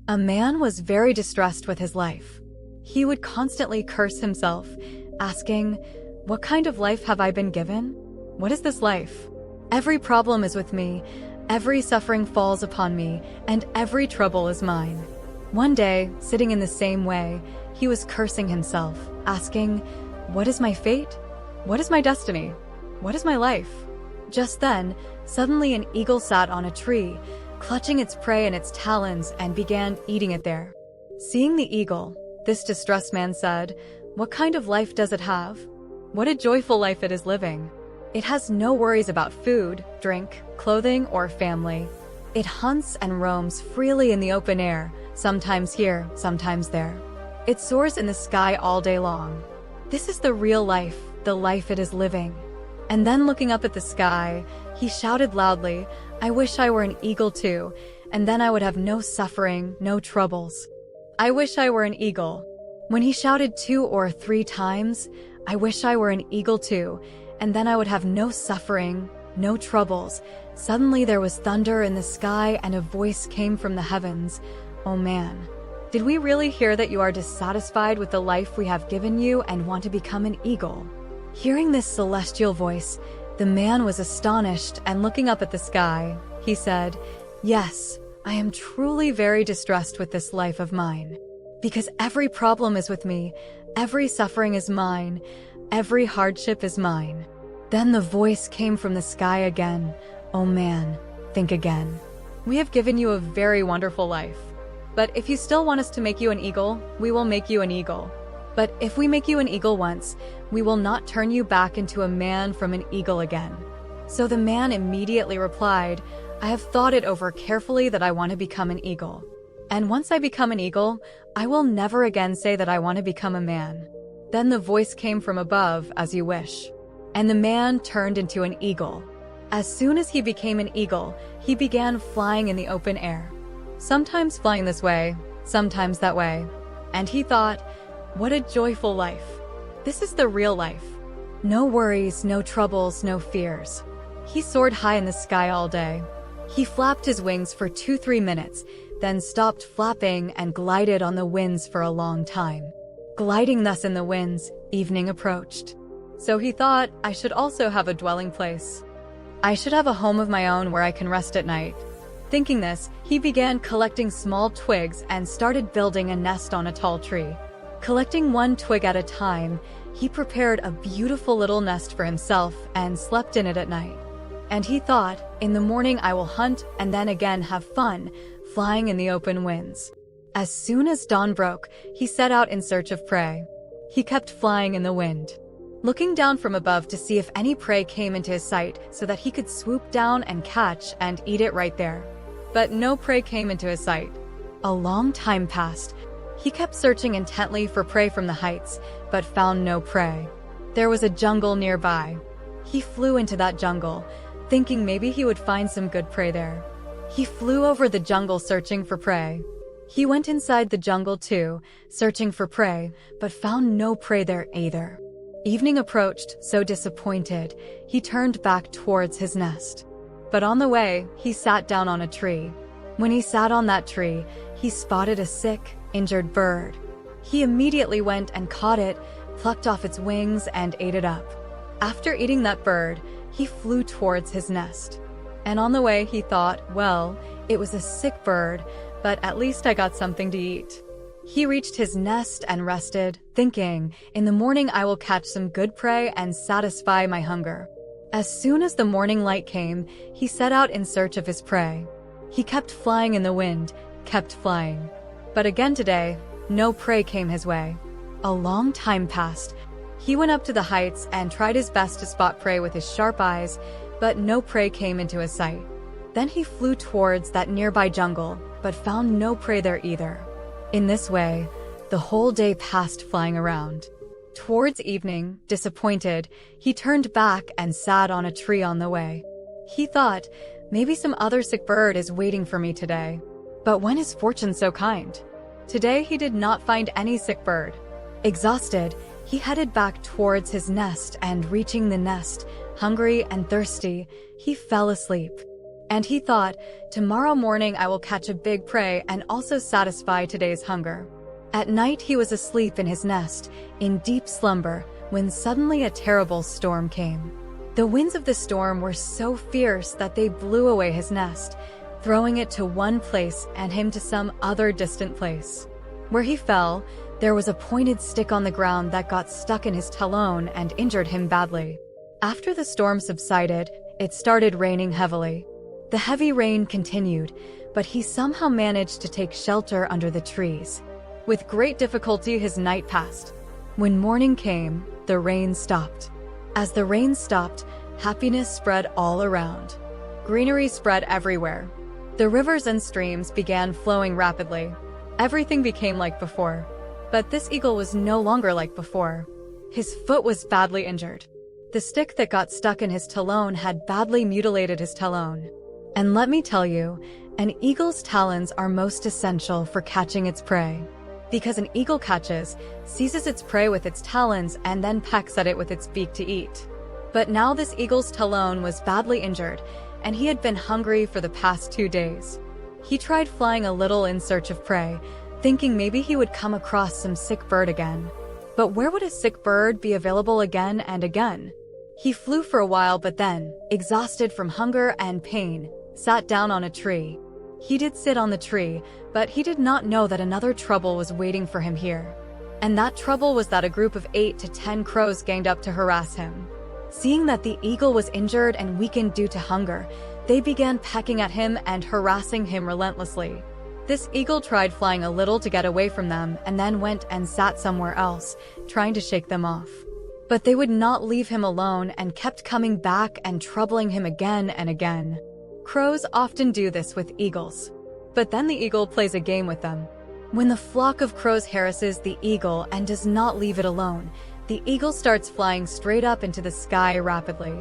A man was very distressed with his life. He would constantly curse himself, asking, "What kind of life have I been given? What is this life? Every problem is with me, every suffering falls upon me, and every trouble is mine." One day, sitting in the same way, he was cursing himself, asking, "What is my fate? What is my destiny? What is my life?" Just then, suddenly an eagle sat on a tree, clutching its prey in its talons and began eating it there. Seeing the eagle, this distressed man said, "What kind of life does it have? What a joyful life it is living. It has no worries about food, drink, clothing, or family. It hunts and roams freely in the open air, sometimes here, sometimes there. It soars in the sky all day long. This is the real life, the life it is living." And then looking up at the sky, he shouted loudly, "I wish I were an eagle too, and then I would have no suffering, no troubles. I wish I were an eagle." When he shouted 2 or 3 times, "I wish I were an eagle too, and then I would have no suffering, no troubles," suddenly there was thunder in the sky and a voice came from the heavens. "Oh man, did we really hear that you are dissatisfied with the life we have given you and want to become an eagle?" Hearing this celestial voice, the man was astonished, and looking up at the sky, he said, "Yes, I am truly very distressed with this life of mine, because every problem is with me, every suffering is mine, every hardship is mine." Then the voice came from the sky again, "Oh man, think again. We have given you a very wonderful life. But if you still want us to make you an eagle, we will make you an eagle. But if we make you an eagle once, we will not turn you back into a man from an eagle again." So the man immediately replied, "I have thought it over carefully that I want to become an eagle. And once I become an eagle, I will never again say that I want to become a man." Then the voice came from above, "As you wish." And the man turned into an eagle. As soon as he became an eagle, he began flying in the open air, sometimes flying this way, sometimes that way. And he thought, "What a joyful life. This is the real life. No worries, no troubles, no fears." He soared high in the sky all day. He flapped his wings for 2-3 minutes, then stopped flapping and glided on the winds for a long time. Gliding thus in the winds, evening approached. So he thought, "I should also have a dwelling place. I should have a home of my own where I can rest at night." Thinking this, he began collecting small twigs and started building a nest on a tall tree. Collecting 1 twig at a time, he prepared a beautiful little nest for himself and slept in it at night. And he thought, "In the morning I will hunt and then again have fun, flying in the open winds." As soon as dawn broke, he set out in search of prey. He kept flying in the wind, looking down from above to see if any prey came into his sight so that he could swoop down and catch and eat it right there. But no prey came into his sight. A long time passed. He kept searching intently for prey from the heights, but found no prey. There was a jungle nearby. He flew into that jungle, thinking maybe he would find some good prey there. He flew over the jungle searching for prey. He went inside the jungle too, searching for prey, but found no prey there either. Evening approached, so disappointed, he turned back towards his nest. But on the way, he sat down on a tree. When he sat on that tree, he spotted a sick, injured bird. He immediately went and caught it, plucked off its wings, and ate it up. After eating that bird, he flew towards his nest. And on the way, he thought, "Well, it was a sick bird, but at least I got something to eat." He reached his nest and rested, thinking, "In the morning I will catch some good prey and satisfy my hunger." As soon as the morning light came, he set out in search of his prey. He kept flying in the wind, kept flying. But again today, no prey came his way. A long time passed. He went up to the heights and tried his best to spot prey with his sharp eyes, but no prey came into his sight. Then he flew towards that nearby jungle, but found no prey there either. In this way, the whole day passed flying around. Towards evening, disappointed, he turned back and sat on a tree on the way. He thought, "Maybe some other sick bird is waiting for me today." But when is fortune so kind? Today he did not find any sick bird. Exhausted, he headed back towards his nest, and reaching the nest, hungry and thirsty, he fell asleep. And he thought, tomorrow morning I will catch a big prey and also satisfy today's hunger. At night he was asleep in his nest, in deep slumber, when suddenly a terrible storm came. The winds of the storm were so fierce that they blew away his nest, throwing it to one place and him to some other distant place. Where he fell, there was a pointed stick on the ground that got stuck in his talon and injured him badly. After the storm subsided, it started raining heavily. The heavy rain continued, but he somehow managed to take shelter under the trees. With great difficulty, his night passed. When morning came, the rain stopped. As the rain stopped, happiness spread all around. Greenery spread everywhere. The rivers and streams began flowing rapidly. Everything became like before. But this eagle was no longer like before. His foot was badly injured. The stick that got stuck in his talon had badly mutilated his talon. And let me tell you, an eagle's talons are most essential for catching its prey. Because an eagle catches, seizes its prey with its talons, and then pecks at it with its beak to eat. But now this eagle's talon was badly injured, and he had been hungry for the past 2 days. He tried flying a little in search of prey, thinking maybe he would come across some sick bird again. But where would a sick bird be available again and again? He flew for a while, but then, exhausted from hunger and pain, sat down on a tree. He did sit on the tree, but he did not know that another trouble was waiting for him here. And that trouble was that a group of 8 to 10 crows ganged up to harass him. Seeing that the eagle was injured and weakened due to hunger, they began pecking at him and harassing him relentlessly. This eagle tried flying a little to get away from them and then went and sat somewhere else, trying to shake them off. But they would not leave him alone and kept coming back and troubling him again and again. Crows often do this with eagles. But then the eagle plays a game with them. When the flock of crows harasses the eagle and does not leave it alone, the eagle starts flying straight up into the sky rapidly.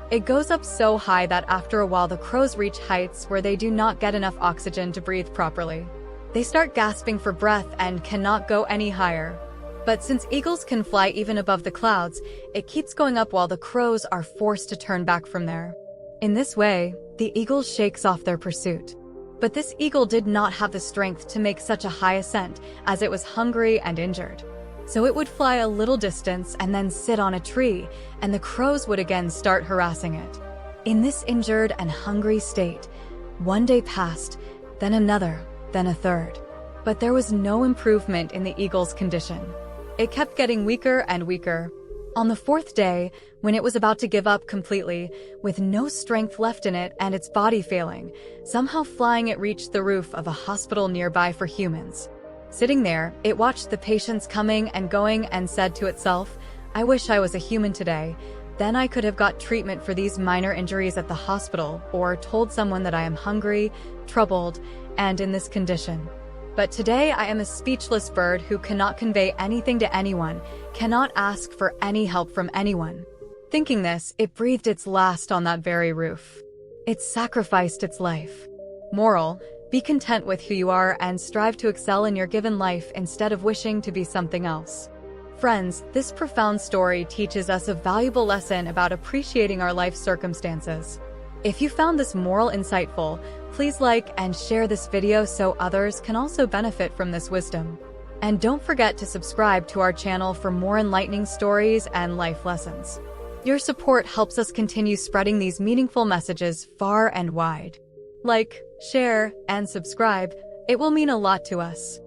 It goes up so high that after a while the crows reach heights where they do not get enough oxygen to breathe properly. They start gasping for breath and cannot go any higher. But since eagles can fly even above the clouds, it keeps going up while the crows are forced to turn back from there. In this way, the eagle shakes off their pursuit. But this eagle did not have the strength to make such a high ascent, as it was hungry and injured. So it would fly a little distance and then sit on a tree, and the crows would again start harassing it. In this injured and hungry state, one day passed, then another, then a third. But there was no improvement in the eagle's condition. It kept getting weaker and weaker. On the 4th day, when it was about to give up completely, with no strength left in it and its body failing, somehow flying it reached the roof of a hospital nearby for humans. Sitting there, it watched the patients coming and going and said to itself, "I wish I was a human today. Then I could have got treatment for these minor injuries at the hospital, or told someone that I am hungry, troubled, and in this condition. But today I am a speechless bird who cannot convey anything to anyone, cannot ask for any help from anyone." Thinking this, it breathed its last on that very roof. It sacrificed its life. Moral: be content with who you are and strive to excel in your given life instead of wishing to be something else. Friends, this profound story teaches us a valuable lesson about appreciating our life circumstances. If you found this moral insightful, please like and share this video so others can also benefit from this wisdom. And don't forget to subscribe to our channel for more enlightening stories and life lessons. Your support helps us continue spreading these meaningful messages far and wide. Like, share, and subscribe. It will mean a lot to us.